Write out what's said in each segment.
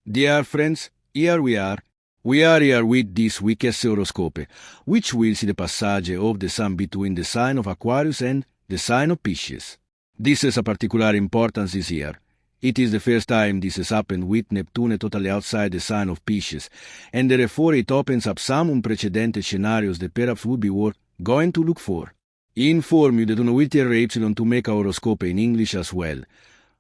Dear friends, here we are. We are here with this week's Horoscope, which will see the passage of the Sun between the sign of Aquarius and the sign of Pisces. This has a particular importance this year. It is the first time this has happened with Neptune totally outside the sign of Pisces, and therefore it opens up some unprecedented scenarios that perhaps would be worth going to look for. Inform you that on will tell Epsilon to make a horoscope in English as well,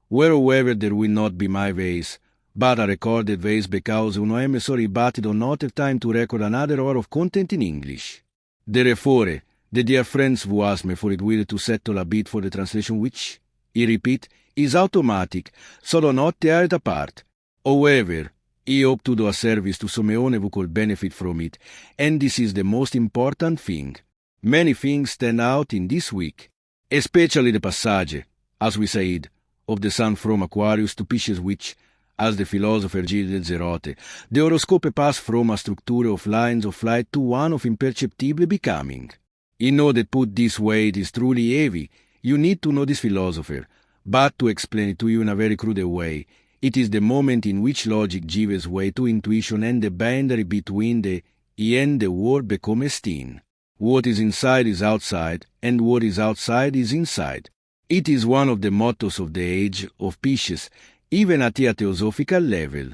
wherever there will not be my ways, but a recorded ways because uno am sorry but don't not have time to record another hour of content in English. Therefore, the dear friends who asked me for it will to settle a bit for the translation which, I repeat, is automatic, so do not tear it apart. However, I hope to do a service to someone who could benefit from it, and this is the most important thing. Many things stand out in this week, especially the passage, as we said, of the Sun from Aquarius to Pisces which, as the philosopher Gilles Zerote, the horoscope passed from a structure of lines of flight to one of imperceptible becoming. In order to put this way it is truly heavy, you need to know this philosopher, but to explain it to you in a very crude way, it is the moment in which logic gives way to intuition and the boundary between the I and the world becomes thin. What is inside is outside, and what is outside is inside. It is one of the mottos of the age of Pisces, even at a theosophical level.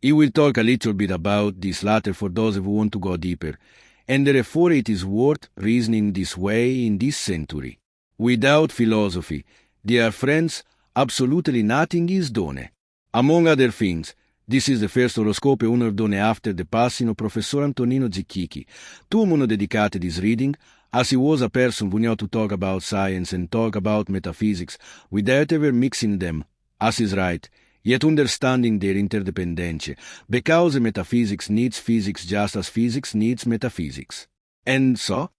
I will talk a little bit about this latter for those who want to go deeper, and therefore it is worth reasoning this way in this century. Without philosophy, dear friends, absolutely nothing is done. Among other things, this is the first horoscope owner done after the passing of Professor Antonino Zicchichi, to whom dedicated this reading, as he was a person who knew to talk about science and talk about metaphysics without ever mixing them, as is right, yet understanding their interdependence, because metaphysics needs physics just as physics needs metaphysics. And so?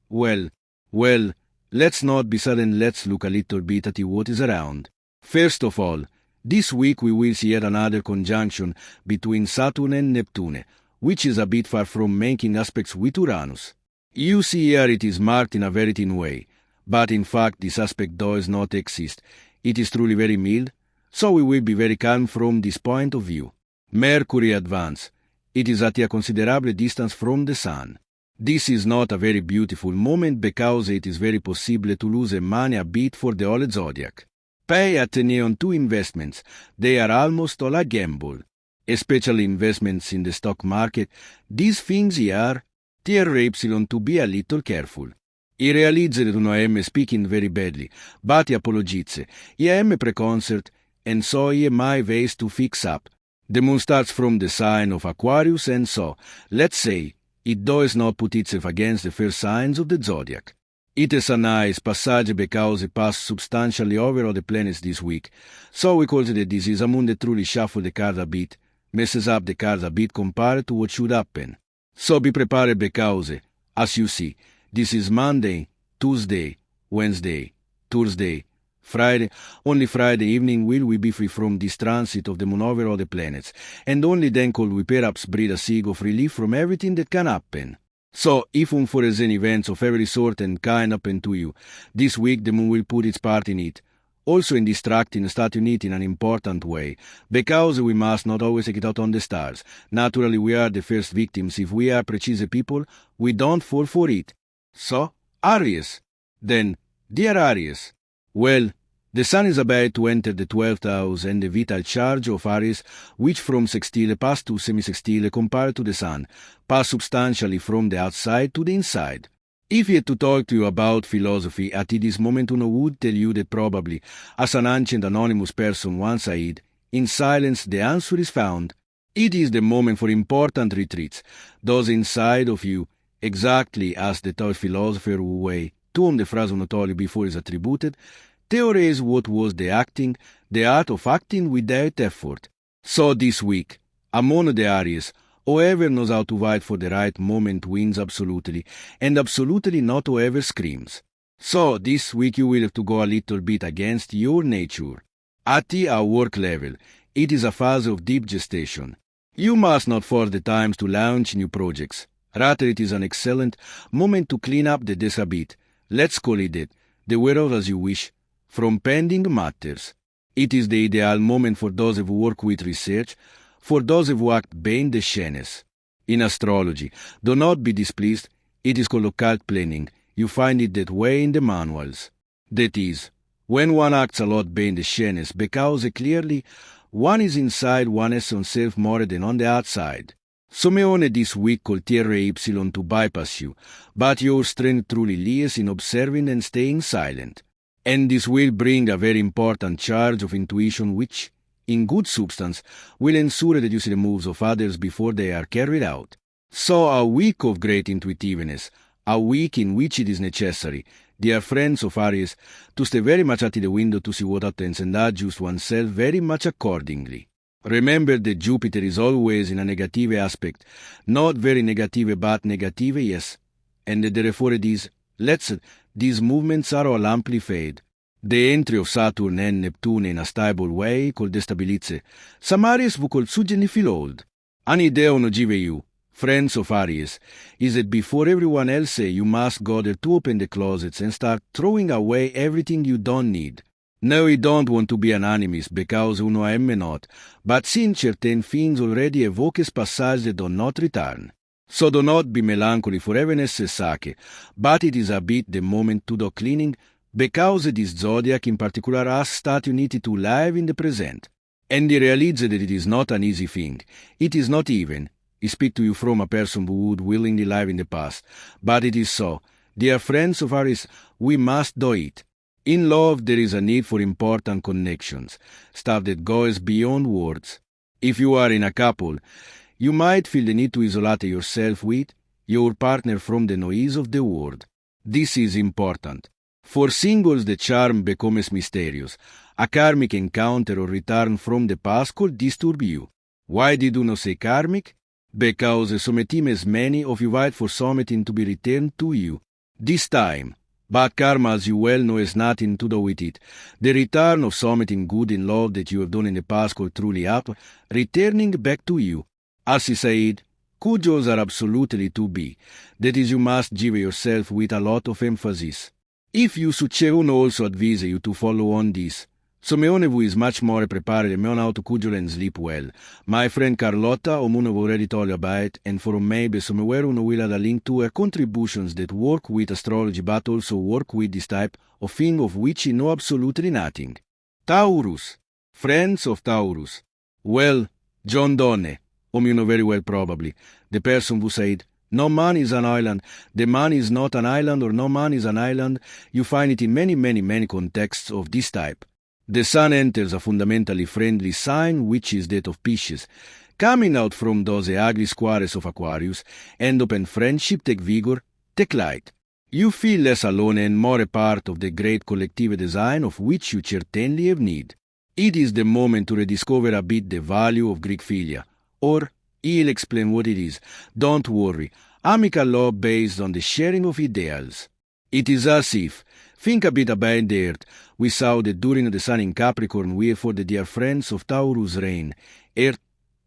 Well, let's not be sudden, let's look a little bit at what is around. First of all, this week we will see yet another conjunction between Saturn and Neptune, which is a bit far from making aspects with Uranus. You see here it is marked in a very thin way, but in fact this aspect does not exist. It is truly very mild, so we will be very calm from this point of view. Mercury advance. It is at a considerable distance from the Sun. This is not a very beautiful moment because it is very possible to lose money a bit for the whole zodiac. Pay attention to investments. They are almost all a gamble. Especially investments in the stock market. These things here, dear Epsilon, to be a little careful. I realize that I am speaking very badly, but I apologize. I am preconcert, and so I am my ways to fix up. The moon starts from the sign of Aquarius, and so, let's say, it does not put itself against the first signs of the zodiac. It is a nice passage because it passed substantially over all the planets this week, so we call it that this is a moon that truly shuffles the cards a bit, messes up the cards a bit compared to what should happen. So be prepared because, as you see, this is Monday, Tuesday, Wednesday, Thursday, Friday. Only Friday evening will we be free from this transit of the moon over all the planets, and only then could we perhaps breathe a sigh of relief from everything that can happen. So, if unforeseen events of every sort and kind happen to you, this week the moon will put its part in it, also in distracting State Unit in an important way, because we must not always take it out on the stars. Naturally, we are the first victims. If we are precise people, we don't fall for it. So, Aries. Then, dear Aries, well, the Sun is about to enter the 12th house and the vital charge of Aries, which from sextile passed to semisextile compared to the Sun, passed substantially from the outside to the inside. If yet to talk to you about philosophy, at this moment I would tell you that probably, as an ancient anonymous person once said, in silence the answer is found. It is the moment for important retreats, those inside of you, exactly as the tall philosopher who way, to whom the phrase unotoli before is attributed, theorized what was the acting, the art of acting without effort. So this week, among the Aries, whoever knows how to wait for the right moment wins absolutely, and absolutely not whoever screams. So this week you will have to go a little bit against your nature. At the work level, it is a phase of deep gestation. You must not force the times to launch new projects. Rather, it is an excellent moment to clean up the desk a bit. Let's call it that, the warehouse as you wish, from pending matters. It is the ideal moment for those who work with research, for those who act behind the scenes. In astrology, do not be displeased, it is called occult planning. You find it that way in the manuals. That is, when one acts a lot behind the scenes, because clearly one is inside one's own self more than on the outside. Someone this week called TRY to bypass you, but your strength truly lies in observing and staying silent. And this will bring a very important charge of intuition which, in good substance, will ensure that you see the moves of others before they are carried out. So a week of great intuitiveness, a week in which it is necessary, dear friends of Aries, to stay very much at the window to see what happens and adjust oneself very much accordingly. Remember that Jupiter is always in a negative aspect, not very negative but negative, yes, and therefore these movements are all amplified. The entry of Saturn and Neptune in a stable way called destabilize. Some Aries who called suggestively feel old. An idea ono give you, friends of Aries, is that before everyone else you must go there to open the closets and start throwing away everything you don't need. No, you don't want to be an animist, because uno am not, but since certain things already evoke passage that do not return. So do not be melancholy for heaviness sake, but it is a bit the moment to do cleaning, because this zodiac in particular has stat unity to live in the present. And I realize that it is not an easy thing. It is not even. I speak to you from a person who would willingly live in the past, but it is so. Dear friends of Aries, we must do it. In love there is a need for important connections, stuff that goes beyond words. If you are in a couple, you might feel the need to isolate yourself with your partner from the noise of the world. This is important. For singles the charm becomes mysterious. A karmic encounter or return from the past could disturb you. Why did you not say karmic? Because sometimes many of you wait for something to be returned to you. This time. But karma, as you well know, has nothing to do with it. The return of something good in love that you have done in the past could truly happen, returning back to you. As he said, cujos are absolutely to be. That is, you must give yourself with a lot of emphasis. If you succeed, also advise you to follow on this. Someone who is much more prepared than me on how to cudgel and sleep well. My friend Carlotta, whom I've already told you about, and for maybe somewhere who will add a link to her contributions that work with astrology but also work with this type of thing of which he know absolutely nothing. Taurus. Friends of Taurus. Well, John Donne, whom you know very well probably, the person who said, no man is an island, the man is not an island, or no man is an island, you find it in many contexts of this type. The sun enters a fundamentally friendly sign, which is that of Pisces, coming out from those ugly squares of Aquarius, and open friendship take vigor, take light. You feel less alone and more a part of the great collective design of which you certainly have need. It is the moment to rediscover a bit the value of Greek philia, or he'll explain what it is. Don't worry, amical love based on the sharing of ideals. It is as if, think a bit about the earth, we saw that during the sun in Capricorn we have for the dear friends of Taurus reign, earth,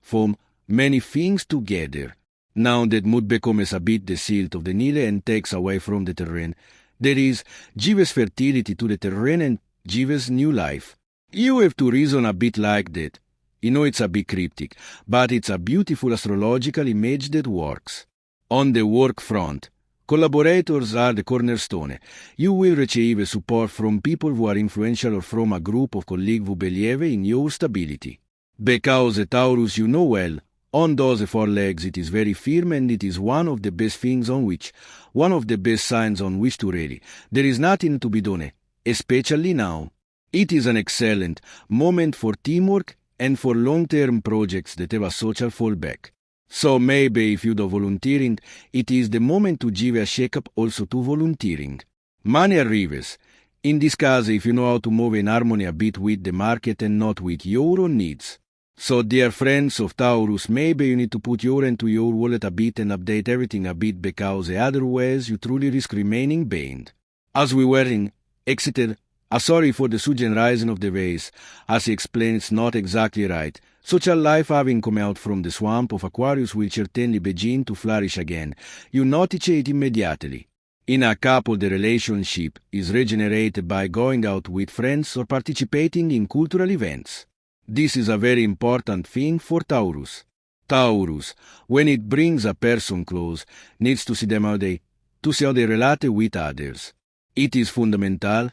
form many things together. Now that mood becomes a bit the silt of the Nile and takes away from the terrain, there is gives fertility to the terrain and gives new life. You have to reason a bit like that. You know it's a bit cryptic, but it's a beautiful astrological image that works. On the work front, collaborators are the cornerstone. You will receive support from people who are influential or from a group of colleagues who believe in your stability. Because Taurus you know well, on those four legs it is very firm and it is one of the best things on which, one of the best signs on which to rally. There is nothing to be done, especially now. It is an excellent moment for teamwork and for long-term projects that have a social fallback. So maybe if you do volunteering, it is the moment to give a shake-up also to volunteering. Money arrives. In this case, if you know how to move in harmony a bit with the market and not with your own needs. So dear friends of Taurus, maybe you need to put your into your wallet a bit and update everything a bit because otherwise you truly risk remaining banned. As we were in Exeter, sorry for the sudden rising of the waves, as he explained it's not exactly right. Social life having come out from the swamp of Aquarius will certainly begin to flourish again. You notice it immediately. In a couple the relationship is regenerated by going out with friends or participating in cultural events. This is a very important thing for Taurus. Taurus, when it brings a person close, needs to see them how they relate with others. It is fundamental,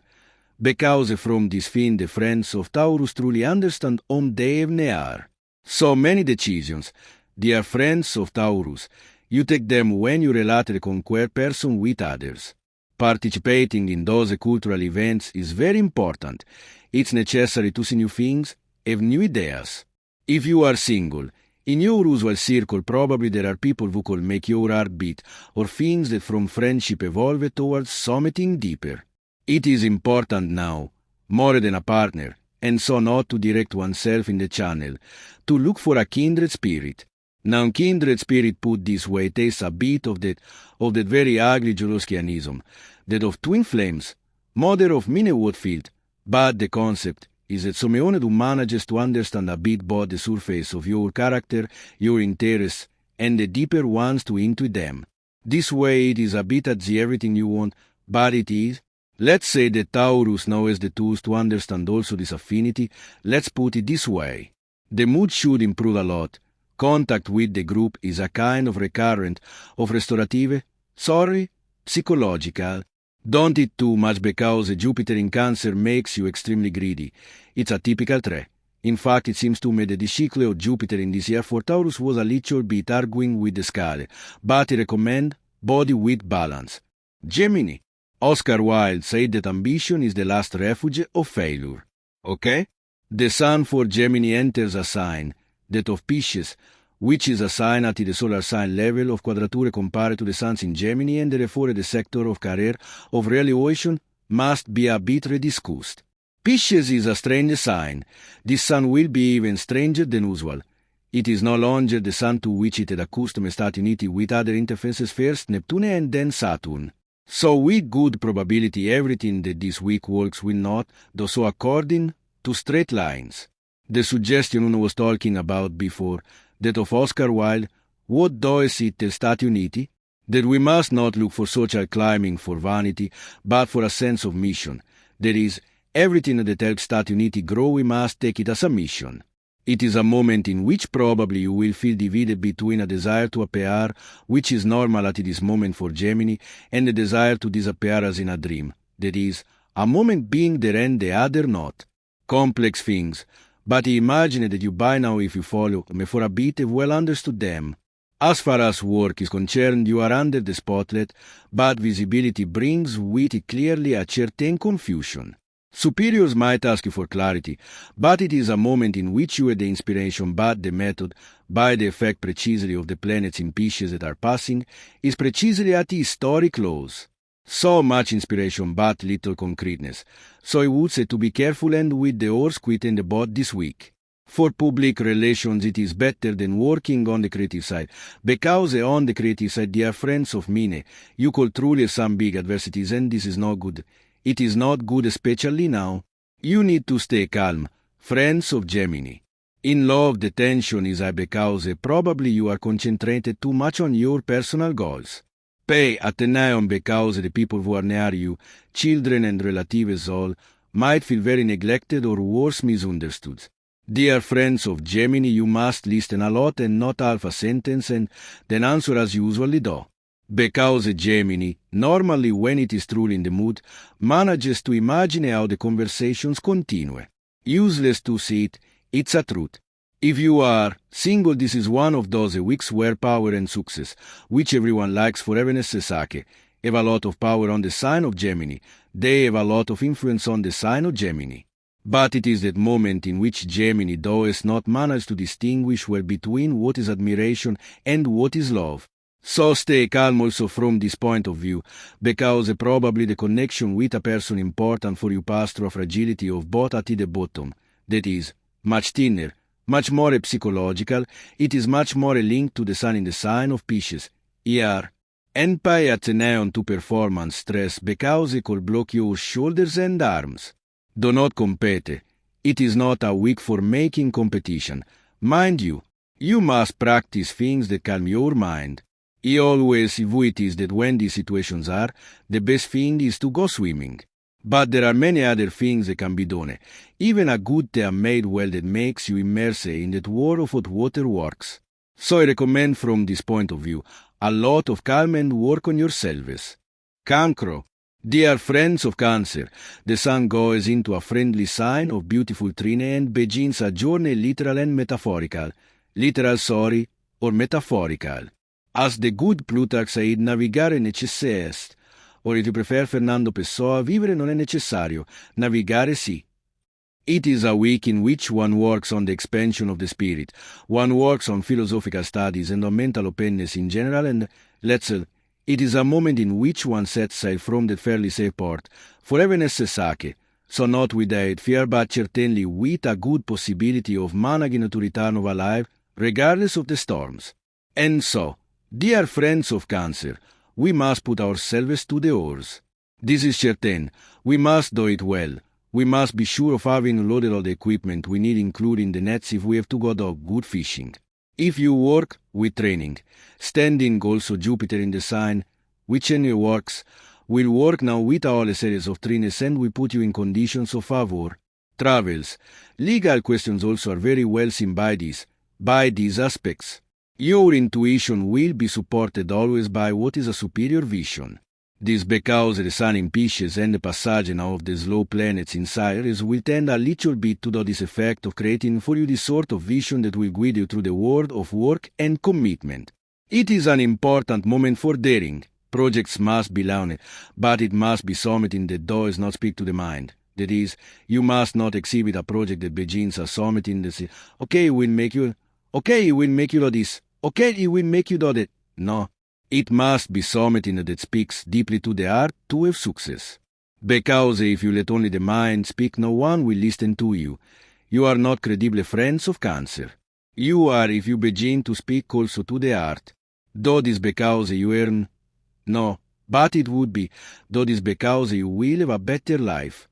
because from this thing the friends of Taurus truly understand whom they are. So many decisions, dear friends of Taurus, you take them when you relate the conquer person with others. Participating in those cultural events is very important. It's necessary to see new things, have new ideas. If you are single, in your usual circle probably there are people who could make your heart beat, or things that from friendship evolve towards something deeper. It is important now, more than a partner, and so not to direct oneself in the channel, to look for a kindred spirit. Now kindred spirit put this way tastes a bit of that very ugly Joloskianism, that of twin flames, mother of many Whitfield, but the concept is that Someone who manages to understand a bit both the surface of your character, your interests, and the deeper ones to into them. This way it is a bit at the everything you want, but it is. Let's say that Taurus knows the tools to understand also this affinity. Let's put it this way. The mood should improve a lot. Contact with the group is a kind of recurrent, of restorative, psychological. Don't eat too much because Jupiter in Cancer makes you extremely greedy. It's a typical trait. In fact, it seems to me that the cycle of Jupiter in this year for Taurus was a little bit arguing with the scale, but I recommend body with balance. Gemini. Oscar Wilde said that ambition is the last refuge of failure. Okay? The Sun for Gemini enters a sign, that of Pisces, which is a sign at the solar sign level of quadrature compared to the Suns in Gemini, and therefore the sector of career of realization must be a bit rediscussed. Pisces is a strange sign. This Sun will be even stranger than usual. It is no longer the Sun to which it had accustomed Stati Uniti with other interfaces, first Neptune and then Saturn. So with good probability everything that this week works will not do so according to straight lines. The suggestion Uno was talking about before, that of Oscar Wilde, what does it tell Stati Uniti? That we must not look for social climbing for vanity, but for a sense of mission. That is, everything that helps Stati Uniti grow we must take it as a mission. It is a moment in which probably you will feel divided between a desire to appear, which is normal at this moment for Gemini, and a desire to disappear as in a dream. That is, a moment being there and the other not. Complex things, but imagine that you by now, if you follow me for a bit, have well understood them. As far as work is concerned, you are under the spotlight, but visibility brings with it clearly a certain confusion. Superiors might ask you for clarity, but it is a moment in which you have the inspiration, but the method, by the effect precisely of the planets in Pisces that are passing, is precisely at the historic lows. So much inspiration, but little concreteness. So I would say to be careful and with the horse quit in the boat this week. For public relations it is better than working on the creative side, because on the creative side, dear friends of mine, you could truly have some big adversities, and this is not good. It is not good, especially now. You need to stay calm, friends of Gemini. In love, the tension is high because probably you are concentrated too much on your personal goals. Pay attention because the people who are near you, children and relatives all, might feel very neglected or worse, misunderstood. Dear friends of Gemini, you must listen a lot and not half a sentence and then answer as you usually do. Because Gemini, normally when it is truly in the mood, manages to imagine how the conversations continue. Useless to see it, it's a truth. If you are single, this is one of those weeks where power and success, which everyone likes for heaviness sake, have a lot of power on the sign of Gemini. They have a lot of influence on the sign of Gemini. But it is that moment in which Gemini does not manage to distinguish well between what is admiration and what is love. So stay calm also from this point of view, because probably the connection with a person important for you passed through a fragility of both at the bottom, that is, much thinner, much more psychological, it is much more linked to the sun in the sign of Pisces, here. And pay attention to performance stress, because it could block your shoulders and arms. Do not compete. It is not a week for making competition. Mind you, you must practice things that calm your mind. I always see it is that when these situations are, the best thing is to go swimming. But there are many other things that can be done. Even a good tea made well that makes you immerse in that world of hot water works. So I recommend from this point of view a lot of calm and work on yourselves. Cancro. Dear friends of Cancer, the sun goes into a friendly sign of beautiful trine and begins a journey literal and metaphorical. Literal, sorry, or metaphorical. As the good Plutarch said, navigare necesse est. Or if you prefer Fernando Pessoa, vivere non è necessario, navigare sì. It is a week in which one works on the expansion of the spirit, one works on philosophical studies and on mental openness in general, and, let's say, it is a moment in which one sets sail from that fairly safe port, forever necessaque, so not without fear, but certainly with a good possibility of managing to return of alive, regardless of the storms. And so, dear friends of Cancer, we must put ourselves to the oars. This is certain, we must do it well. We must be sure of having loaded all the equipment we need, including the nets if we have to go dog good fishing. If you work, with training. Standing also Jupiter in the sign, which in your works, will work now with all a series of trines and we put you in conditions of favor. Travels. Legal questions also are very well seen by these aspects. Your intuition will be supported always by what is a superior vision. This because the sun in Pisces and the passage now of the slow planets in Sirius will tend a little bit to do this effect of creating for you this sort of vision that will guide you through the world of work and commitment. It is an important moment for daring. Projects must be launched, but it must be something that does not speak to the mind. That is, you must not exhibit a project that begins as something that says, okay, it will make you do this, okay, it will make you do that. No. It must be something that speaks deeply to the heart to have success. Because if you let only the mind speak, no one will listen to you. You are not credible friends of Cancer. You are if you begin to speak also to the heart. Though this because you earn. No, but it would be, though this because you will have a better life.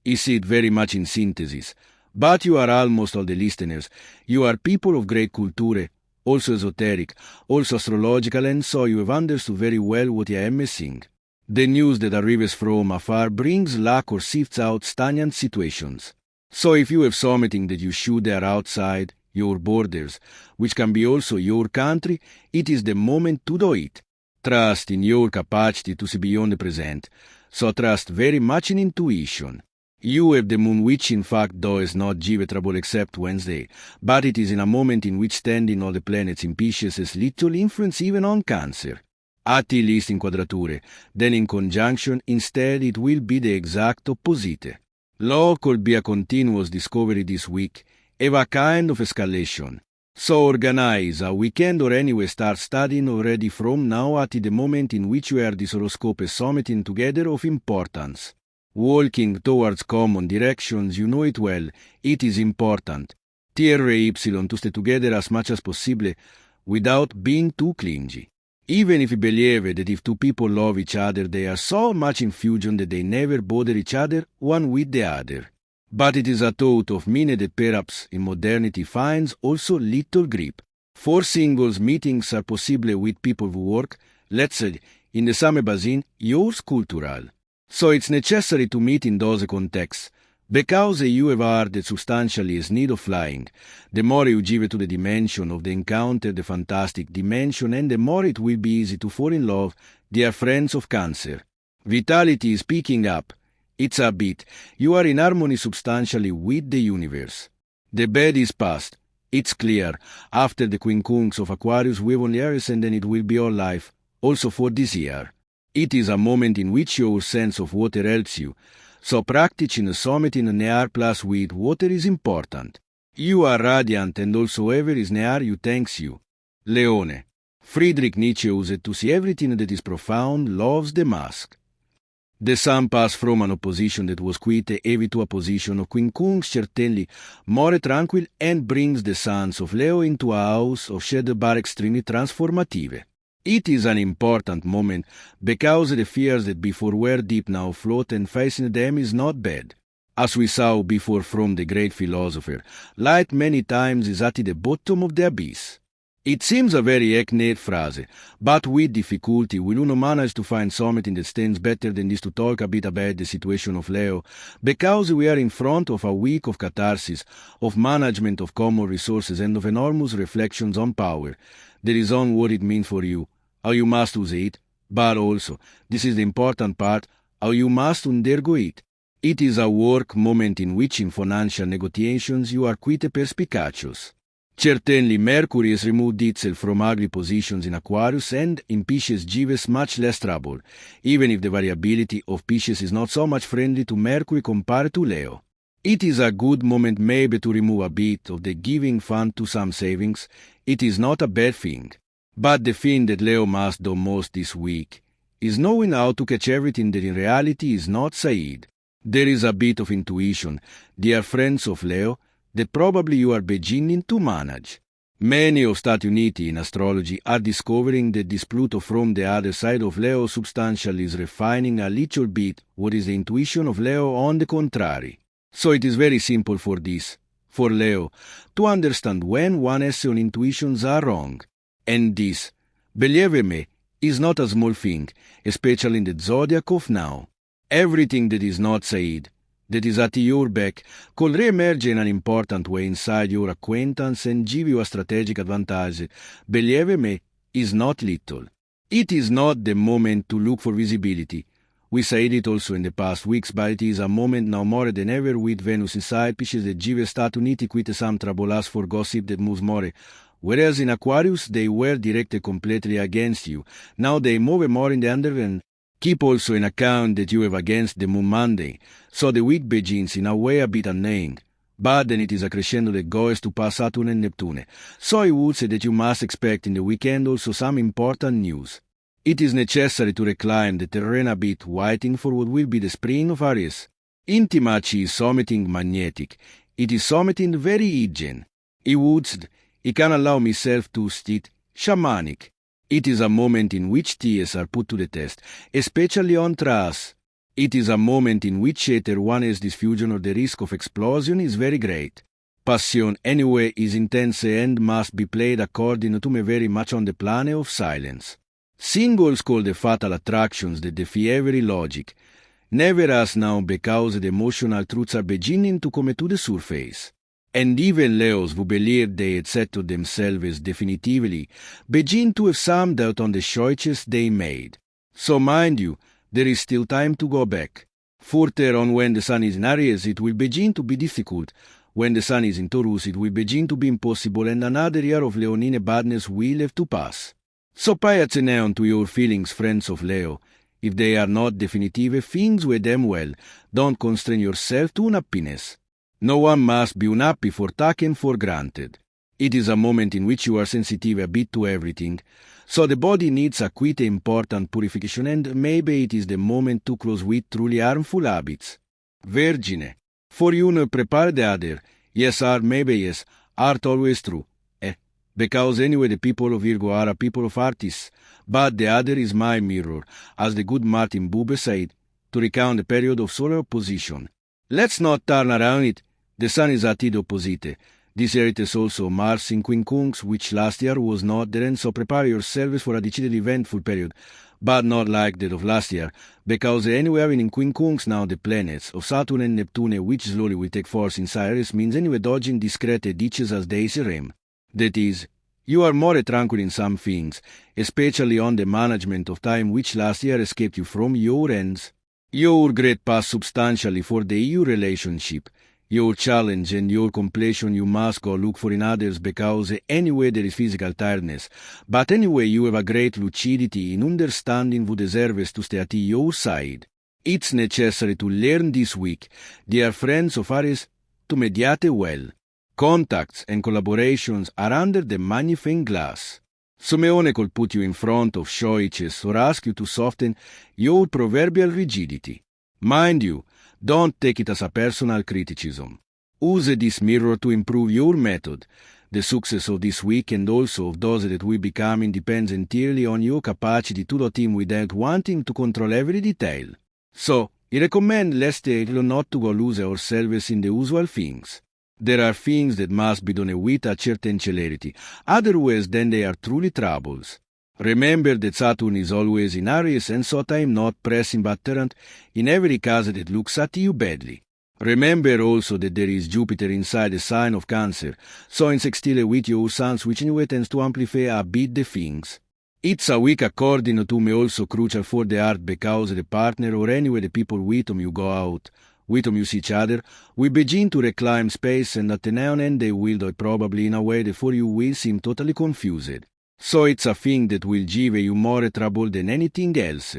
You see it very much in synthesis. But you are almost all the listeners. You are people of great culture, also esoteric, also astrological, and so you have understood very well what I am missing. The news that arrives from afar brings luck or sifts out stagnant situations. So if you have something that you should dare outside your borders, which can be also your country, it is the moment to do it. Trust in your capacity to see beyond the present, so trust very much in intuition. You have the moon which in fact does not give a trouble except Wednesday, but it is in a moment in which standing all the planets in Pisces has little influence even on Cancer. At least in quadrature, then in conjunction instead it will be the exact opposite. Law could be a continuous discovery this week, have a kind of escalation. So organize a weekend or anyway start studying already from now at the moment in which you are this horoscope summiting together of importance. Walking towards common directions, you know it well, it is important. TRY to stay together as much as possible without being too clingy. Even if you believe that if two people love each other, they are so much in fusion that they never bother each other one with the other. But it is a thought of mine that perhaps in modernity finds also little grip. For singles, meetings are possible with people who work, let's say, in the same basin, yours cultural. So it's necessary to meet in those contexts, because you have heard that substantially is need of flying. The more you give to the dimension of the encounter, the fantastic dimension, and the more it will be easy to fall in love, dear friends of Cancer. Vitality is picking up. It's a bit. You are in harmony substantially with the universe. The bed is past. It's clear. After the quincunx of Aquarius, we have only Aries, and then it will be all life, also for this year. It is a moment in which your sense of water helps you, so practicing a summit in an air plus with water is important. You are radiant and also ever is near you thanks you. Leone. Friedrich Nietzsche used to see everything that is profound loves the mask. The sun passed from an opposition that was quite heavy to a position of quincunx certainly more tranquil and brings the sons of Leo into a house of shadow bar extremely transformative. It is an important moment, because the fears that before were deep now float and facing them is not bad. As we saw before from the great philosopher, light many times is at the bottom of the abyss. It seems a very hackneyed phrase, but with difficulty will uno manage to find something that stands better than this to talk a bit about the situation of Leo, because we are in front of a week of catharsis, of management of common resources and of enormous reflections on power. There is on what it means for you, how you must use it, but also, this is the important part, how you must undergo it. It is a work moment in which in financial negotiations you are quite perspicacious. Certainly Mercury has removed itself from ugly positions in Aquarius and in Pisces gives much less trouble, even if the variability of Pisces is not so much friendly to Mercury compared to Leo. It is a good moment maybe to remove a bit of the giving fund to some savings. It is not a bad thing. But the thing that Leo must do most this week is knowing how to catch everything that in reality is not said. There is a bit of intuition, dear friends of Leo, that probably you are beginning to manage. Many of Stati Uniti in astrology are discovering that this Pluto from the other side of Leo substantially is refining a little bit what is the intuition of Leo on the contrary. So it is very simple for Leo, to understand when one's own intuitions are wrong. And this, believe me, is not a small thing, especially in the zodiac of now. Everything that is not said, that is at your back, could re-emerge in an important way inside your acquaintance and give you a strategic advantage. Believe me, is not little. It is not the moment to look for visibility. We said it also in the past weeks, but it is a moment now more than ever with Venus inside Pisces that give Stati Uniti quite some trouble for gossip that moves more. Whereas in Aquarius they were directed completely against you. Now they move more in the underground. Keep also in account that you have against the Moon Monday, so the week begins in a way a bit unnamed, but then it is a crescendo that goes to pass Saturn and Neptune, so I would say that you must expect in the weekend also some important news. It is necessary to reclaim the terrain a bit, waiting for what will be the spring of Aries. Intimacy is something magnetic, it is something very Aegean. I can allow myself to state shamanic. It is a moment in which tears are put to the test, especially on trust. It is a moment in which either one has diffusion or the risk of explosion is very great. Passion, anyway, is intense and must be played according to me very much on the plane of silence. Symbols called the fatal attractions that defy every logic. Never as now because the emotional truths are beginning to come to the surface. And even Leos who believed they had settled themselves definitively begin to have some doubt on the choices they made. So mind you, there is still time to go back. Further on when the Sun is in Aries it will begin to be difficult. When the Sun is in Taurus it will begin to be impossible and another year of Leonine badness will have to pass. So pay attention to your feelings, friends of Leo. If they are not definitive, things with them well. Don't constrain yourself to unhappiness. No one must be unhappy for taken for granted. It is a moment in which you are sensitive a bit to everything, so the body needs a quite important purification and maybe it is the moment to close with truly harmful habits. Vergine, for you no prepare the other, yes or maybe yes, art always true, because anyway the people of Virgo are a people of artists, but the other is my mirror, as the good Martin Buber said, to recount the period of solar opposition. Let's not turn around it. The Sun is at id opposite. This year it is also Mars in Quincunx, which last year was not there, and so prepare yourselves for a decidedly eventful period, but not like that of last year, because anywhere in Quincunx now the planets of Saturn and Neptune, which slowly will take force in Aries, means anyway dodging discreet ditches as they rem. That is, you are more tranquil in some things, especially on the management of time which last year escaped you from your hands. Your great pass substantially for the EU relationship. Your challenge and your completion you must go look for in others because anyway there is physical tiredness, but anyway you have a great lucidity in understanding who deserves to stay at your side. It's necessary to learn this week, dear friends of Aries, to mediate well. Contacts and collaborations are under the magnifying glass. Simeone could put you in front of choices or ask you to soften your proverbial rigidity. Mind you, don't take it as a personal criticism. Use this mirror to improve your method. The success of this week and also of those that will become depends entirely on your capacity to do things without wanting to control every detail. So, I recommend let's take not to go lose ourselves in the usual things. There are things that must be done with a certain celerity, otherwise then they are truly troubles. Remember that Saturn is always in Aries and so time not pressing but tyrant in every case that looks at you badly. Remember also that there is Jupiter inside the sign of Cancer, so in sextile with your suns which anyway tends to amplify a bit the things. It's a week according to me also crucial for the art because the partner or anyway the people with whom you go out, with whom you see each other, will begin to reclaim space and at the now and then they will do it probably in a way that for you will seem totally confused. So it's a thing that will give you more trouble than anything else.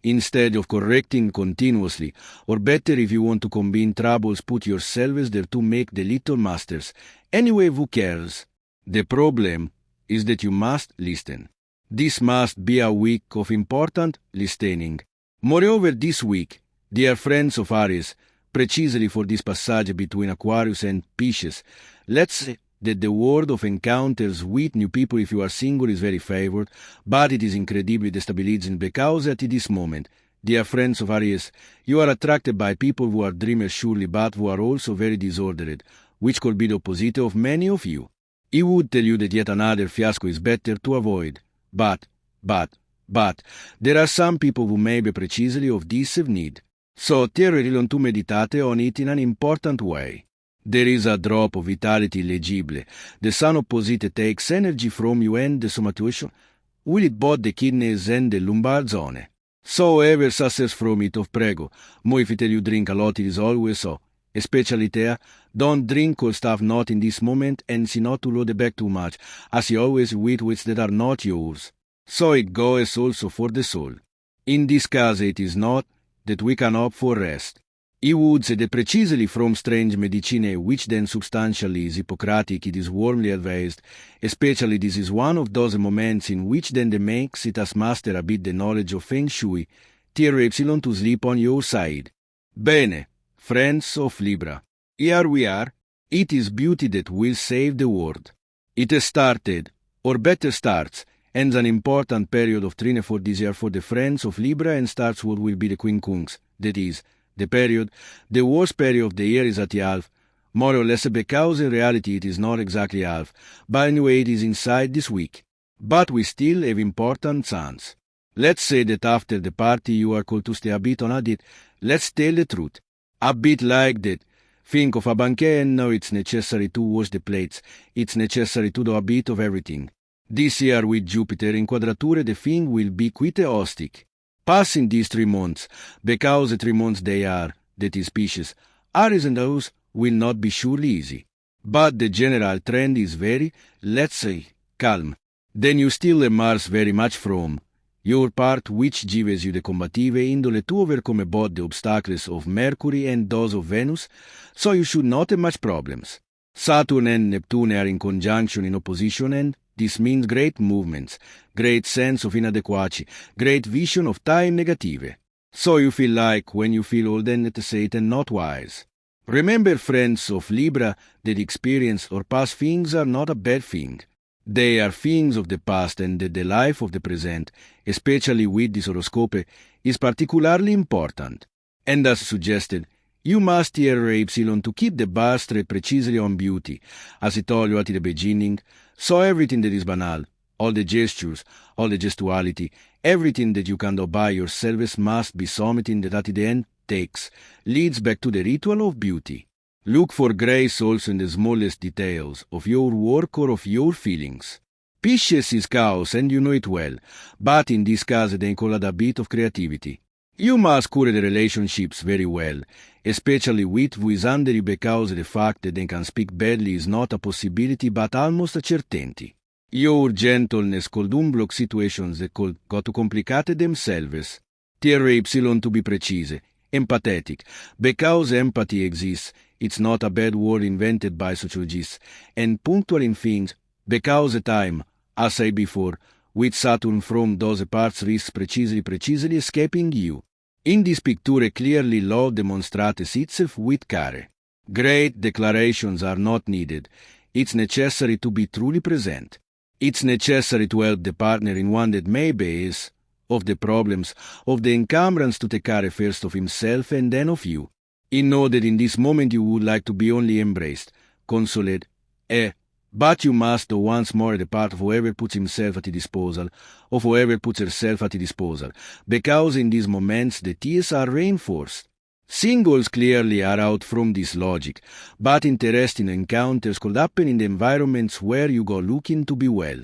Instead of correcting continuously, or better if you want to combine troubles, put yourselves there to make the little masters. Anyway, who cares? The problem is that you must listen. This must be a week of important listening. Moreover, this week, dear friends of Aries, precisely for this passage between Aquarius and Pisces, let's say that the world of encounters with new people if you are single is very favored, but it is incredibly destabilizing because at this moment, dear friends of Aries, you are attracted by people who are dreamers surely but who are also very disordered, which could be the opposite of many of you. He would tell you that yet another fiasco is better to avoid, but, there are some people who may be precisely of this need. So theoretically to meditate on it in an important way. There is a drop of vitality legible. The sun opposite takes energy from you and the somatization will it both the kidneys and the lumbar zone. So whoever suffers from it of prego, mo if you drink a lot it is always so. Especially there, don't drink cold stuff not in this moment and see not to load back too much, as you always with which that are not yours. So it goes also for the soul. In this case it is not that we can opt for rest. He would say that precisely from strange medicine, which then substantially is Hippocratic, it is warmly advised, especially this is one of those moments in which then the makes it as master a bit the knowledge of Feng Shui, tier epsilon to sleep on your side. Bene, friends of Libra, here we are, it is beauty that will save the world. It has started, or better starts, ends an important period of trine for this year for the friends of Libra and starts what will be the quincunx, that is, the period, the worst period of the year is at the half, more or less because in reality it is not exactly half, but anyway it is inside this week. But we still have important signs. Let's say that after the party you are called to stay a bit on a bit, let's tell the truth. A bit like that. Think of a banquet and now it's necessary to wash the plates, it's necessary to do a bit of everything. This year with Jupiter in quadrature the thing will be quite hectic. Passing these 3 months, because the 3 months they are, that is Pisces, Aries and those will not be surely easy. But the general trend is very, let's say, calm. Then you still have Mars very much from your part which gives you the combative indole to overcome both the obstacles of Mercury and those of Venus, so you should not have much problems. Saturn and Neptune are in conjunction in opposition and this means great movements, great sense of inadequacy, great vision of time negative. So you feel like when you feel old and at Satan not wise. Remember, friends of Libra, that experience or past things are not a bad thing. They are things of the past and that the life of the present, especially with this horoscope, is particularly important. And as suggested, you must hear epsilon to keep the bar straight precisely on beauty, as I told you at the beginning, so everything that is banal, all the gestures, all the gestuality, everything that you can do by yourselves must be something that at the end leads back to the ritual of beauty. Look for grace also in the smallest details of your work or of your feelings. Pisces is chaos and you know it well, but in this case they call it a bit of creativity. You must cure the relationships very well, especially with who is under you because the fact that they can speak badly is not a possibility but almost a certainty. Your gentleness could unblock situations that could go to complicate themselves. Tier epsilon to be precise, empathetic, because empathy exists, it's not a bad word invented by sociologists, and punctual in things, because the time, as I said before, with Saturn from those parts risks precisely escaping you. In this picture clearly love demonstrates itself with care. Great declarations are not needed. It's necessary to be truly present. It's necessary to help the partner in one that maybe is of the problems, of the encumbrance to take care first of himself and then of you. He know that in this moment you would like to be only embraced, consoled, but you must do once more the part of whoever puts himself at the disposal, of whoever puts herself at the disposal, because in these moments the tears are reinforced. Singles clearly are out from this logic, but interesting encounters could happen in the environments where you go looking to be well.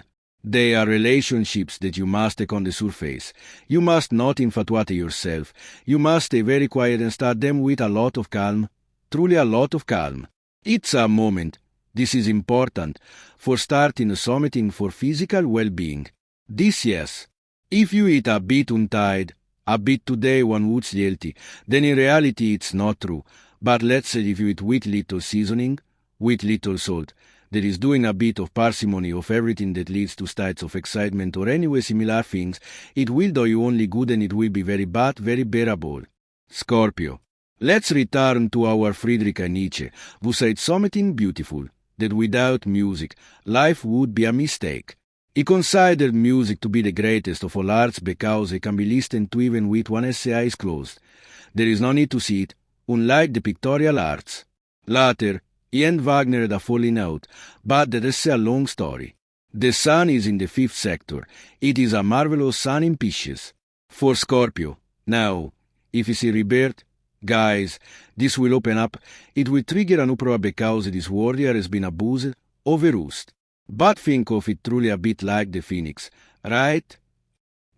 They are relationships that you must take on the surface. You must not infatuate yourself. You must stay very quiet and start them with a lot of calm, truly a lot of calm. It's a moment, this is important, for starting a summiting for physical well-being. This yes. If you eat a bit untied, a bit today one would guilty, then in reality it's not true. But let's say if you eat with little seasoning, with little salt, that is doing a bit of parsimony of everything that leads to states of excitement or anyway similar things, it will do you only good and it will be very bad, very bearable. Scorpio. Let's return to our Friedrich Nietzsche, who said something beautiful, that without music, life would be a mistake. He considered music to be the greatest of all arts because it can be listened to even with one's eyes closed. There is no need to see it, unlike the pictorial arts. Later, he and Wagner had a falling out, but that is a long story. The sun is in the fifth sector. It is a marvelous sun in Pisces. For Scorpio, now, if you see rebirth, guys, this will open up. It will trigger an uproar because this warrior has been abused, overused. But think of it truly a bit like the phoenix, right?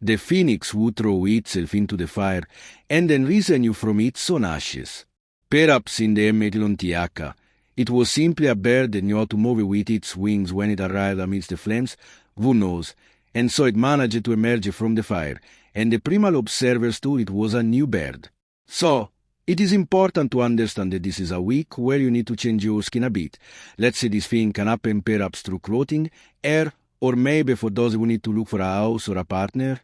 The phoenix would throw itself into the fire, and then renew from its own ashes. Perhaps in the Metlontiaca, it was simply a bird that knew how to move with its wings when it arrived amidst the flames, who knows, and so it managed to emerge from the fire, and the primal observers thought it was a new bird. So, it is important to understand that this is a week where you need to change your skin a bit. Let's say this thing can happen perhaps through clothing, hair, or maybe for those who need to look for a house or a partner.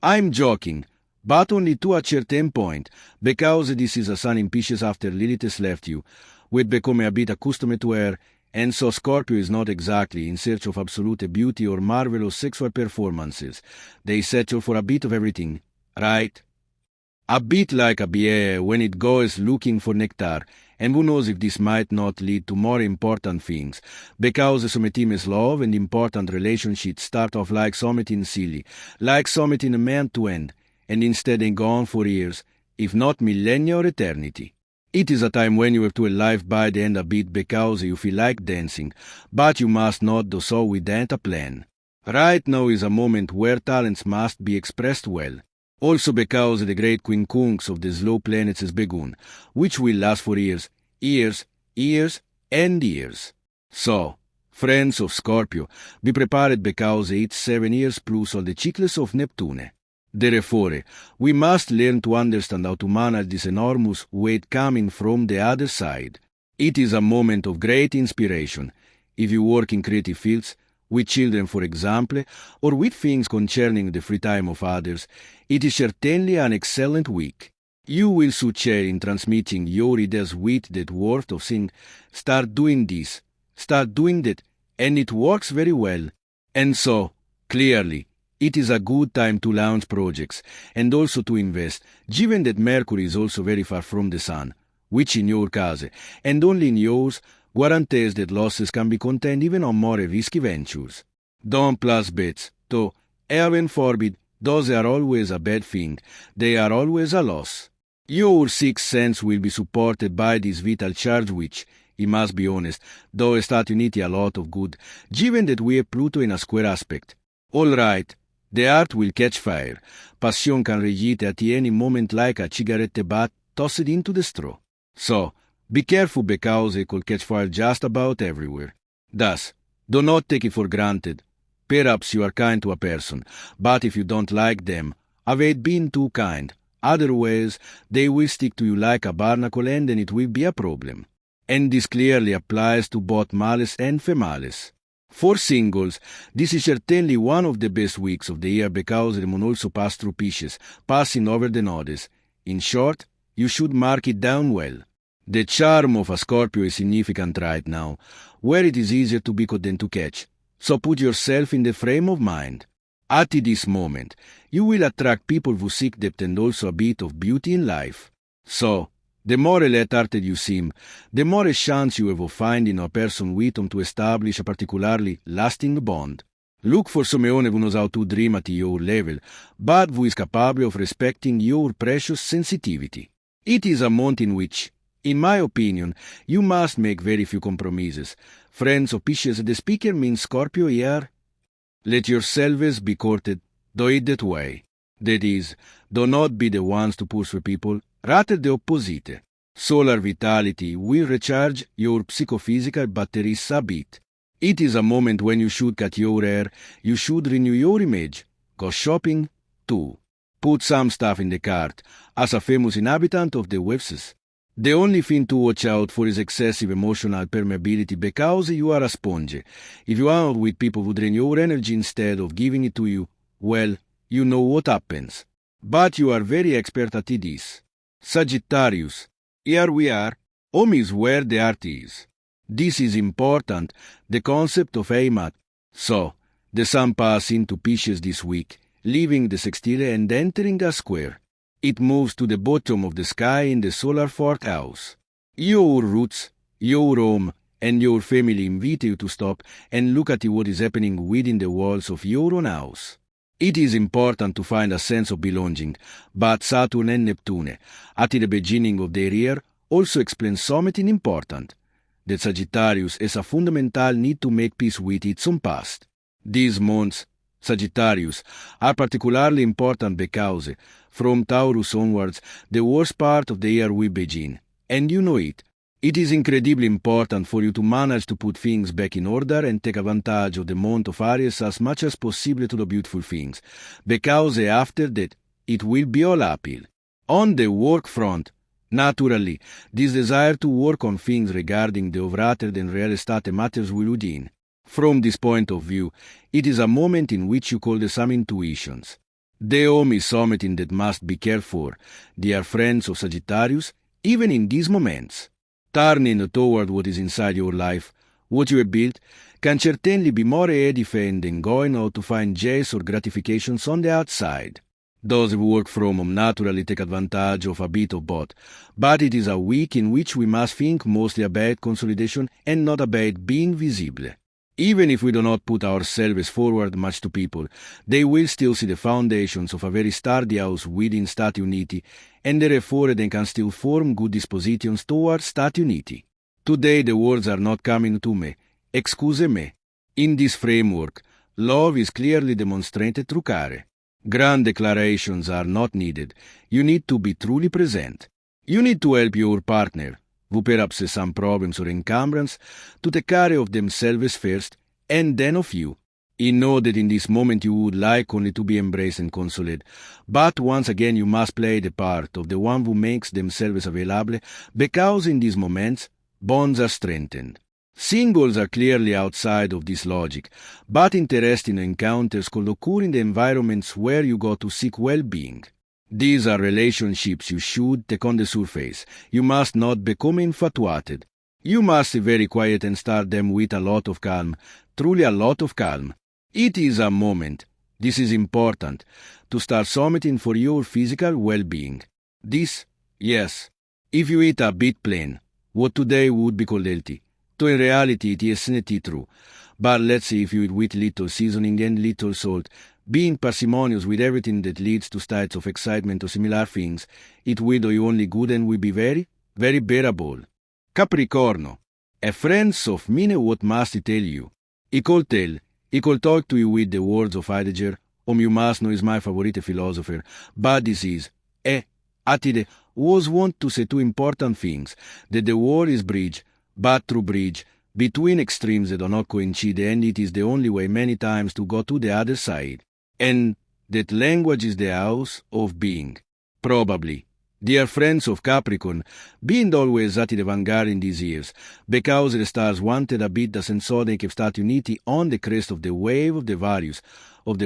I'm joking, but only to a certain point, because this is a sun in Pisces after Lilith has left you. We've become a bit accustomed to her, and so Scorpio is not exactly in search of absolute beauty or marvelous sexual performances. They settle for a bit of everything, right? A bit like a bee when it goes looking for nectar, and who knows if this might not lead to more important things, because something is love and important relationships start off like something silly, like something meant to end, and instead they go on for years, if not millennia or eternity. It is a time when you have to live by the end a bit because you feel like dancing, but you must not do so without a plan. Right now is a moment where talents must be expressed well. Also because the great quincunx of the slow planets has begun, which will last for years, years, years, and years. So, friends of Scorpio, be prepared because it's 7 years plus all the cycles of Neptune. Therefore, we must learn to understand how to manage this enormous weight coming from the other side. It is a moment of great inspiration. If you work in creative fields, with children for example, or with things concerning the free time of others, it is certainly an excellent week. You will succeed in transmitting your ideas with that word of saying, start doing this, start doing that, and it works very well. And so, clearly, it is a good time to launch projects, and also to invest, given that Mercury is also very far from the Sun, which in your case, and only in yours, guarantees that losses can be contained even on more risky ventures. Don't place bets, though, heaven forbid, those are always a bad thing, they are always a loss. Your sixth sense will be supported by this vital charge which, it must be honest, though has done Unity a lot of good, given that we have Pluto in a square aspect. All right, the heart will catch fire. Passion can reheat at any moment like a cigarette butt tossed into the straw. So, be careful because it could catch fire just about everywhere. Thus, do not take it for granted. Perhaps you are kind to a person, but if you don't like them, avoid being too kind. Otherwise, they will stick to you like a barnacle and then it will be a problem. And this clearly applies to both males and females. For singles, this is certainly one of the best weeks of the year because the moon also pass through Pisces, passing over the nodes. In short, you should mark it down well. The charm of a Scorpio is significant right now, where it is easier to be caught than to catch. So put yourself in the frame of mind. At this moment, you will attract people who seek depth and also a bit of beauty in life. So, The more light-hearted you seem, the more a chance you have of finding a person with whom to establish a particularly lasting bond. Look for someone who knows how to dream at your level, but who is capable of respecting your precious sensitivity. It is a month in which, in my opinion, you must make very few compromises. Friends of Pisces, the speaker means Scorpio here. Let yourselves be courted, do it that way. That is, do not be the ones to pursue people, rather the opposite. Solar vitality will recharge your psychophysical batteries a bit. It is a moment when you should cut your hair, you should renew your image, go shopping, too. Put some stuff in the cart, as a famous inhabitant of the Webses. The only thing to watch out for is excessive emotional permeability because you are a sponge. If you are with people who drain your energy instead of giving it to you, well, you know what happens. But you are very expert at this. Sagittarius, here we are. Home is where the heart is. This is important, the concept of aim at. So, the sun passes into Pisces this week, leaving the sextile and entering a square. It moves to the bottom of the sky in the solar fourth house. Your roots, your home, and your family invite you to stop and look at what is happening within the walls of your own house. It is important to find a sense of belonging, but Saturn and Neptune, at the beginning of their year, also explain something important. That Sagittarius has a fundamental need to make peace with its own past. These months, Sagittarius, are particularly important because, from Taurus onwards, the worst part of the year will begin, and you know it. It is incredibly important for you to manage to put things back in order and take advantage of the month of Aries as much as possible to do beautiful things, because after that, it will be all uphill. On the work front, naturally, this desire to work on things regarding the rather than real estate matters will within. From this point of view, it is a moment in which you call some intuitions. The home is something that must be cared for, dear friends of Sagittarius, even in these moments. Turning toward what is inside your life, what you have built, can certainly be more edifying than going out to find joys or gratifications on the outside. Those who work from home naturally take advantage of a bit of both, but it is a week in which we must think mostly about consolidation and not about being visible. Even if we do not put ourselves forward much to people, they will still see the foundations of a very sturdy house within state unity, and therefore they can still form good dispositions towards state unity. Today the words are not coming to me. Excuse me. In this framework, love is clearly demonstrated through care. Grand declarations are not needed. You need to be truly present. You need to help your partner, who perhaps has some problems or encumbrance, to take care of themselves first, and then of you. You know that in this moment you would like only to be embraced and consoled, but once again you must play the part of the one who makes themselves available, because in these moments, bonds are strengthened. Singles are clearly outside of this logic, but interesting encounters could occur in the environments where you go to seek well-being. These are relationships you should take on the surface. You must not become infatuated. You must be very quiet and start them with a lot of calm, truly a lot of calm. It is a moment, this is important, to start something for your physical well-being. This, yes, if you eat a bit plain, what today would be called healthy, though in reality it isn't true. But let's see if you eat with little seasoning and little salt, being parsimonious with everything that leads to states of excitement or similar things, it will do you only good and will be very, very bearable. Capricorno, a friends of mine what must I tell you? I could talk to you with the words of Heidegger, whom you must know is my favorite philosopher, but this is, Attide was wont to say two important things, that the war is bridge, but through bridge, between extremes that do not coincide, and it is the only way many times to go to the other side, and that language is the house of being. Probably, dear friends of Capricorn, being always at the vanguard in these years, because the stars wanted a bit the sensoric of state unity on the crest of the wave of the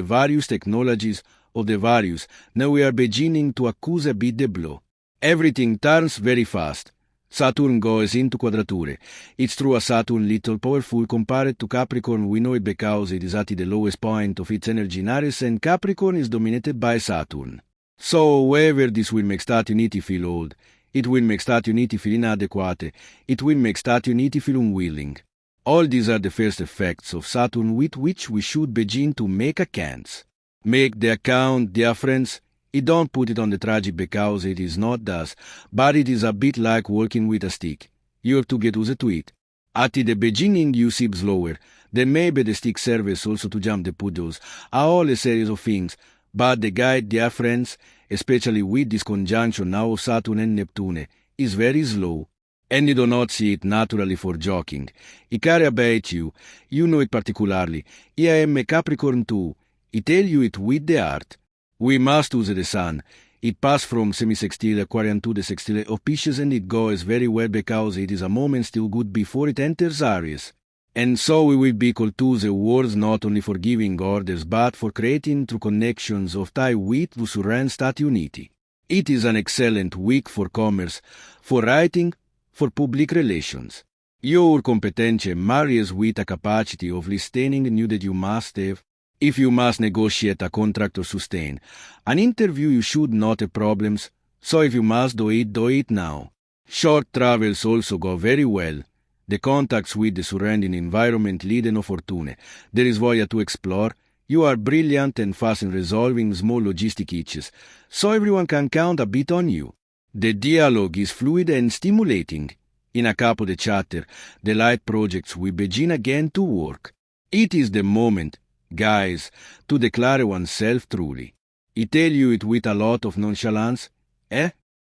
various technologies, of the various, now we are beginning to accuse a bit the blow. Everything turns very fast. Saturn goes into quadrature. It's true a Saturn little powerful compared to Capricorn, we know it because it is at the lowest point of its energy in Aries, and Capricorn is dominated by Saturn. So, however this will make state unity feel old, It will make Stati Uniti feel inadequate. It will make Stati Uniti feel unwilling. All these are the first effects of Saturn with which we should begin to make accounts. Make the account, dear friends. It don't put it on the tragic because it is not thus, but it is a bit like walking with a stick. You have to get used to it. At the beginning you seem slower, then maybe the stick serves also to jump the puddles, are all a series of things, but the guide, dear friends, especially with this conjunction now of Saturn and Neptune, is very slow. And you do not see it naturally for joking. I care about you, you know it particularly. I am a Capricorn too. I tell you it with the heart. We must use the sun. It passes from semi-sextile Aquarian to the sextile of Pisces, and it goes very well because it is a moment still good before it enters Aries. And so we will be called to the words not only for giving orders but for creating through connections of tie with the surrounding Stati Uniti. It is an excellent week for commerce, for writing, for public relations. Your competence marries with a capacity of listening new that you must have. If you must negotiate a contract or sustain an interview, you should not have problems, so if you must do it now. Short travels also go very well. The contacts with the surrounding environment lead no fortune. There is voia to explore. You are brilliant and fast in resolving small logistic issues, so everyone can count a bit on you. The dialogue is fluid and stimulating. In a capo de chatter, the light projects will begin again to work. It is the moment, guys, to declare oneself truly. I tell you it with a lot of nonchalance.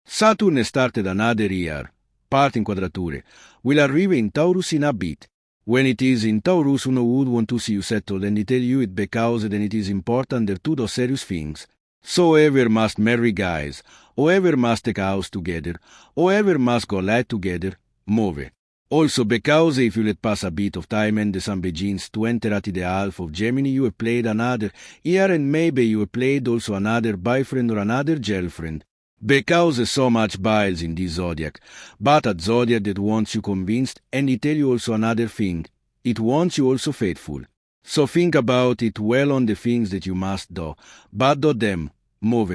Saturn started another year. Part in quadrature. Will arrive in Taurus in a bit. When it is in Taurus, uno would want to see you settled, and I tell you it because then it is important there to do serious things. So ever must marry guys, or ever must take a house together, or ever must go light together, move. Also because if you let pass a bit of time and the sun begins to enter at the half of Gemini, you have played another year, and maybe you have played also another boyfriend or another girlfriend. Because so much biles in this zodiac, but a zodiac that wants you convinced, and it tell you also another thing, it wants you also faithful. So think about it well on the things that you must do, but do them, move.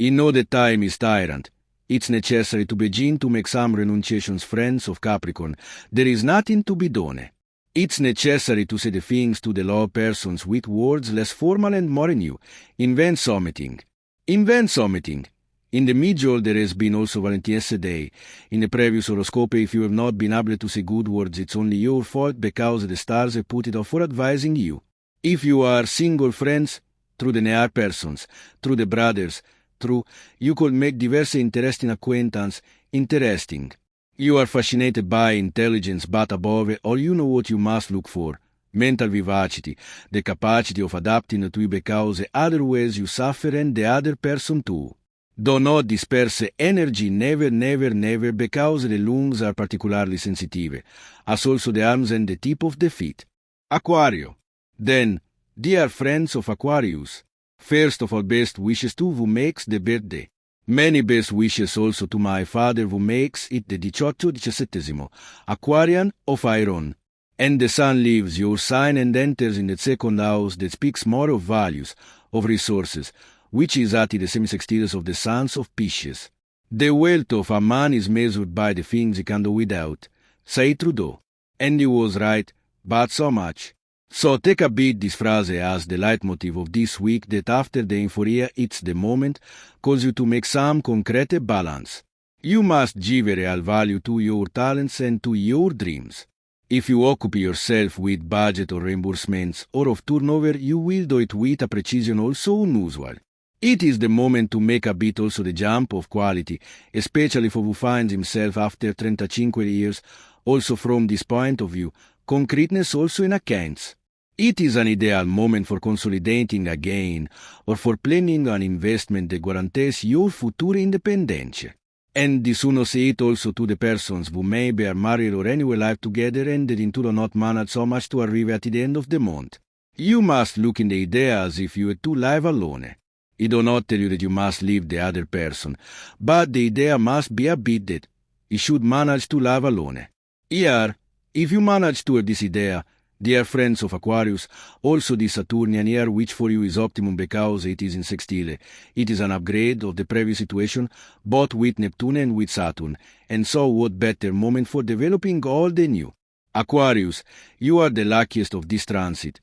I know the time is tyrant. It's necessary to begin to make some renunciations, friends of Capricorn. There is nothing to be done. It's necessary to say the things to the law persons with words less formal and more new. Invent something. Invent something. In the middle there has been also Valentine's Day. In the previous horoscope, if you have not been able to say good words, it's only your fault because the stars have put it off for advising you. If you are single, friends, through the near persons, through the brothers, through, you could make diverse interesting acquaintance interesting. You are fascinated by intelligence, but above all you know what you must look for. Mental vivacity, the capacity of adapting to it because otherwise you suffer and the other person too. Do not disperse energy, never, never, never, because the lungs are particularly sensitive, as also the arms and the tip of the feet. Aquario. Then, dear friends of Aquarius, first of all best wishes to who makes the birthday. Many best wishes also to my father who makes it the 18-17, Aquarian of Iron. And the sun leaves your sign and enters in the second house that speaks more of values, of resources, which is at the semisextiles of the sons of Pisces. The wealth of a man is measured by the things he can do without. Say Trudeau. And he was right, but so much. So take a bit this phrase as the leitmotiv of this week that after the euphoria it's the moment, calls you to make some concrete balance. You must give a real value to your talents and to your dreams. If you occupy yourself with budget or reimbursements or of turnover, you will do it with a precision also unusual. It is the moment to make a bit also the jump of quality, especially for who finds himself after 35 years, also from this point of view, concreteness also in accounts. It is an ideal moment for consolidating a gain or for planning an investment that guarantees your future independence. And this uno say it also to the persons who maybe are married or anyway live together and that do not manage so much to arrive at the end of the month. You must look in the idea as if you were to live alone. I do not tell you that you must leave the other person, but the idea must be a bit that you should manage to live alone. Here, if you manage to have this idea, Dear friends of Aquarius, also the Saturnian year, which for you is optimum because it is in sextile. It is an upgrade of the previous situation, both with Neptune and with Saturn, and so what better moment for developing all the new. Aquarius, you are the luckiest of this transit.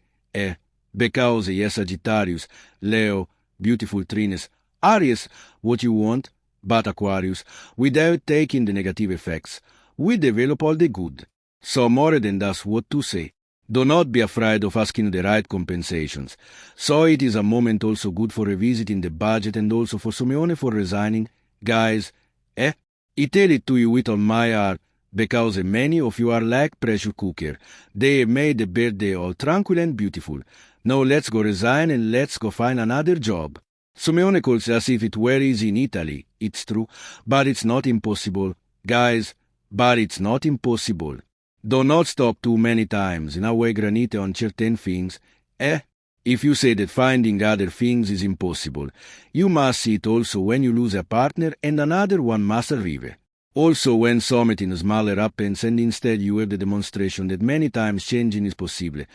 Because yes, Sagittarius, Leo, beautiful trines, Aries, what you want, but Aquarius, without taking the negative effects, we develop all the good. So more than that's what to say. Do not be afraid of asking the right compensations. So it is a moment also good for revisiting the budget and also for Simeone for resigning. Guys, I tell it to you with all my heart, because many of you are like pressure cooker. They made the birthday all tranquil and beautiful. Now let's go resign and let's go find another job. Simeone calls as if it were easy in Italy. It's true, but it's not impossible. Guys, but it's not impossible. Do not stop too many times in a way granite on certain things. If you say that finding other things is impossible, you must see it also when you lose a partner and another one must arrive. Also when something smaller happens and instead you have the demonstration that many times changing is possible,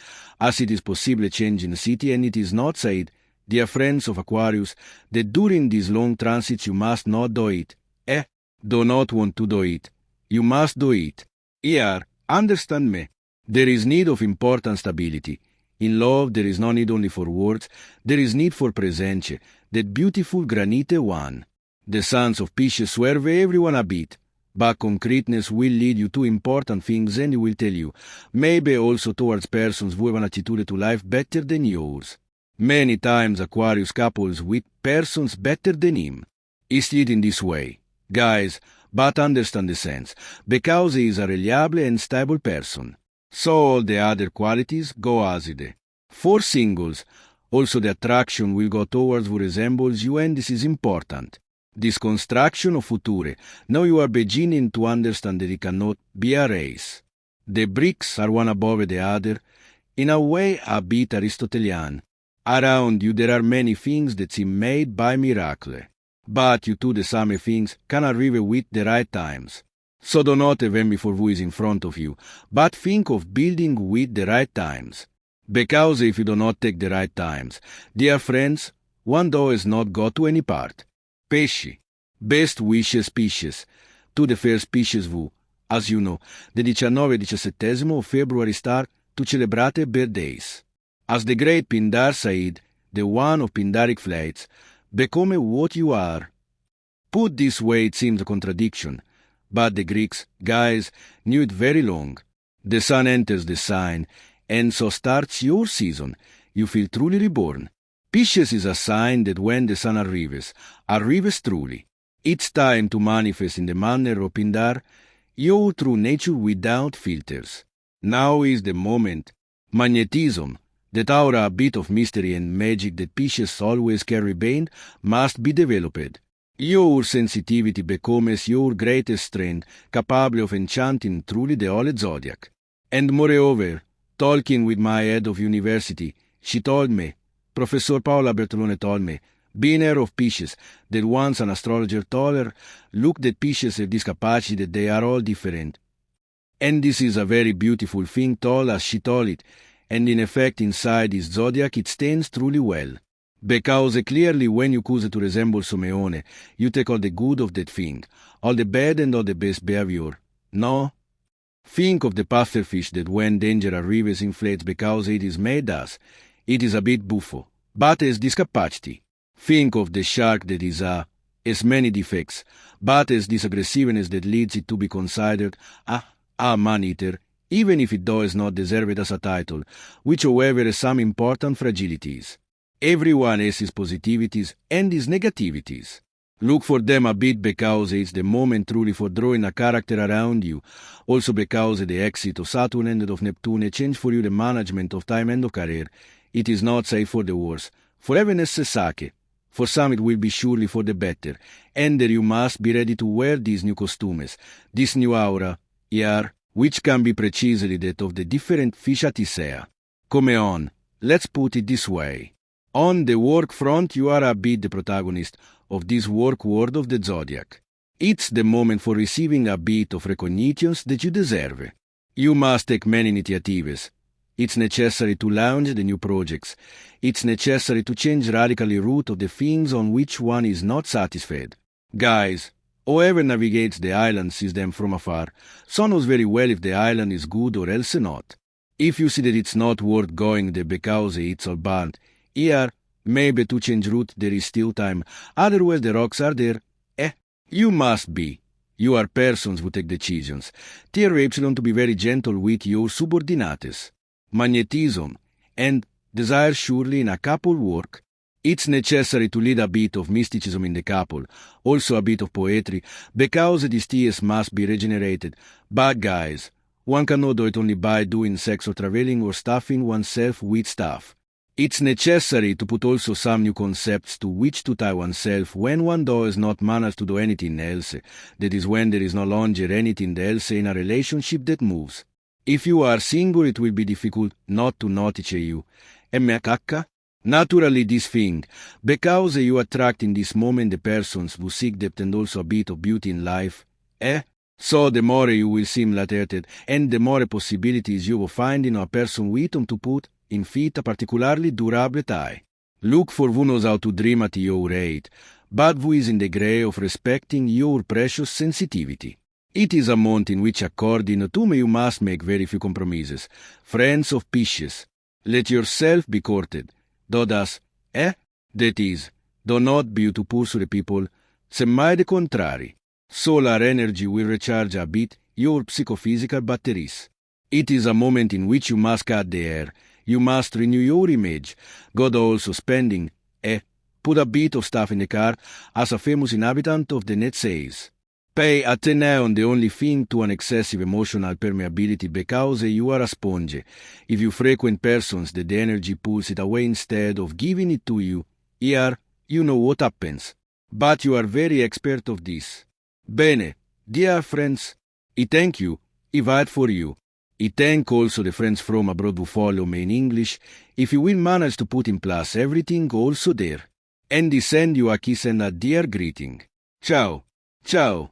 as it is possible changing a city and it is not said, dear friends of Aquarius, that during these long transits you must not do it. Do not want to do it. You must do it. Here, understand me. There is need of important stability. In love there is no need only for words, there is need for presence, that beautiful granite one. The sons of Pisces swerve everyone a bit, but concreteness will lead you to important things and he will tell you, maybe also towards persons who have an attitude to life better than yours. Many times Aquarius couples with persons better than him. Is it in this way? Guys, but understand the sense, because he is a reliable and stable person. So all the other qualities go as it. For singles, also the attraction will go towards who resembles you and this is important. This construction of future, now you are beginning to understand that it cannot be a race. The bricks are one above the other, in a way a bit Aristotelian. Around you there are many things that seem made by miracle. But you do the same things can arrive with the right times. So do not envy for who is in front of you, but think of building with the right times. Because if you do not take the right times, dear friends, one does not go to any part. Pesci, best wishes Pisces, to the first Pisces who, as you know, the 19-17 of February start to celebrate birthdays. As the great Pindar said, the one of Pindaric flights, become what you are. Put this way it seems a contradiction, but the Greeks, guys, knew it very long. The sun enters the sign, and so starts your season. You feel truly reborn. Pisces is a sign that when the sun arrives truly. It's time to manifest in the manner of Pindar, your true nature without filters. Now is the moment. Magnetism, that aura a bit of mystery and magic that Pisces always carry behind, must be developed. Your sensitivity becomes your greatest strength, capable of enchanting truly the whole zodiac. And moreover, talking with my head of university, she told me, Professor Paola Bertolone told me, being her of Pisces, that once an astrologer told her, look that Pisces have this capacity that they are all different. And this is a very beautiful thing told as she told it, and in effect inside this zodiac it stands truly well. Because clearly when you choose to resemble Simeone, you take all the good of that thing, all the bad and all the best behavior. No? Think of the pufferfish that when danger arrives inflates because it is made as. It is a bit buffo, but has this capacity. Think of the shark that is has many defects, but has this aggressiveness that leads it to be considered a man-eater, even if it does not deserve it as a title, which however has some important fragilities. Everyone has his positivities and his negativities. Look for them a bit because it's the moment truly for drawing a character around you, also because the exit of Saturn and of Neptune change for you the management of time and of career. It is not safe for the worse, for heaviness sake. For some it will be surely for the better, and there you must be ready to wear these new costumes, this new aura, here, which can be precisely that of the different Fishatisea. Come on, let's put it this way. On the work front you are a bit the protagonist of this work world of the zodiac. It's the moment for receiving a bit of recognitions that you deserve. You must take many initiatives. It's necessary to launch the new projects. It's necessary to change radically route of the things on which one is not satisfied. Guys, whoever navigates the island sees them from afar, so knows very well if the island is good or else not. If you see that it's not worth going there because it's all bad, here, maybe to change route there is still time, otherwise the rocks are there. You must be. You are persons who take decisions. Tier Epsilon to be very gentle with your subordinates. Magnetism, and desire surely in a couple work. It's necessary to lead a bit of mysticism in the couple, also a bit of poetry, because these tears must be regenerated. But guys, one cannot do it only by doing sex or traveling or stuffing oneself with stuff. It's necessary to put also some new concepts to which to tie oneself when one does not manage to do anything else. That is when there is no longer anything else in a relationship that moves. If you are single, it will be difficult not to notice you. MKK? Naturally this thing, because you attract in this moment the persons who seek depth and also a bit of beauty in life. So the more you will seem lighthearted, and the more possibilities you will find in a person with whom to put in feet a particularly durable tie. Look for who knows how to dream at your rate, but who is in the degree of respecting your precious sensitivity. It is a month in which, according to me, you must make very few compromises. Friends of Pisces, let yourself be courted. Do thus, that is, do not be to pursue the people, semmai the contrary. Solar energy will recharge a bit your psychophysical batteries. It is a moment in which you must cut the air. You must renew your image. God also spending, put a bit of stuff in the car, as a famous inhabitant of the net says. Pay attention on the only thing to an excessive emotional permeability because you are a sponge. If you frequent persons that the energy pulls it away instead of giving it to you, here you know what happens. But you are very expert of this. Bene, dear friends, I thank you, I wait for you. I thank also the friends from abroad who follow me in English, if you will manage to put in place everything also there. And I send you a kiss and a dear greeting. Ciao, ciao.